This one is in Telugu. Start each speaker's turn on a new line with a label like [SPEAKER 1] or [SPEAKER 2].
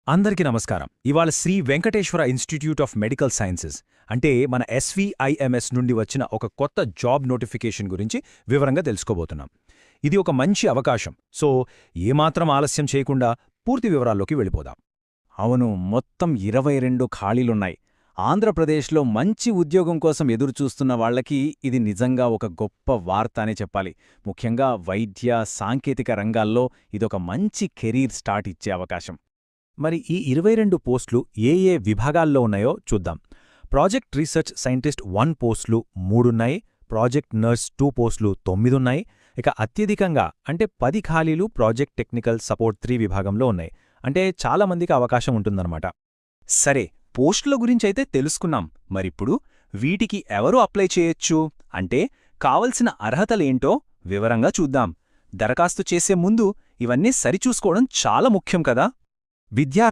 [SPEAKER 1] అందరికీ నమస్కారం. ఇవాళ Shri Venkateswara institute of medical sciences అంటే మన ఎస్వీఐఎంఎస్ నుండి వచ్చిన ఒక కొత్త జాబ్ నోటిఫికేషన్ గురించి వివరంగా తెలుసుకోబోతున్నాం. ఇది ఒక మంచి అవకాశం. సో ఏమాత్రం ఆలస్యం చేయకుండా పూర్తి వివరాల్లోకి వెళ్ళిపోదాం.
[SPEAKER 2] అవును, మొత్తం 22 ఖాళీలున్నాయి. ఆంధ్రప్రదేశ్లో మంచి ఉద్యోగం కోసం ఎదురుచూస్తున్న వాళ్లకి ఇది నిజంగా ఒక గొప్ప వార్త అనే చెప్పాలి. ముఖ్యంగా వైద్య, సాంకేతిక రంగాల్లో ఇదొక మంచి కెరీర్ స్టార్ట్ ఇచ్చే అవకాశం.
[SPEAKER 1] మరి ఈ 22 పోస్టులు ఏ ఏ విభాగాల్లో ఉన్నాయో చూద్దాం. ప్రాజెక్ట్ రీసెర్చ్ సైంటిస్ట్ 1 పోస్టులు 3 ఉన్నాయి. ప్రాజెక్ట్ నర్స్ 2 పోస్టులు 9 ఉన్నాయి. ఇక అత్యధికంగా అంటే 10 ఖాళీలు ప్రాజెక్ట్ టెక్నికల్ సపోర్ట్ 3 విభాగంలో ఉన్నాయి. అంటే చాలా మందికి అవకాశం ఉంటుందన్నమాట.
[SPEAKER 2] సరే, పోస్టుల గురించైతే తెలుసుకున్నాం. మరిప్పుడు వీటికి ఎవరు అప్లై చేయొచ్చు అంటే కావలసిన అర్హతలేంటో వివరంగా చూద్దాం. దరఖాస్తు చేసే ముందు ఇవన్నీ సరిచూసుకోవడం చాలా ముఖ్యం కదా.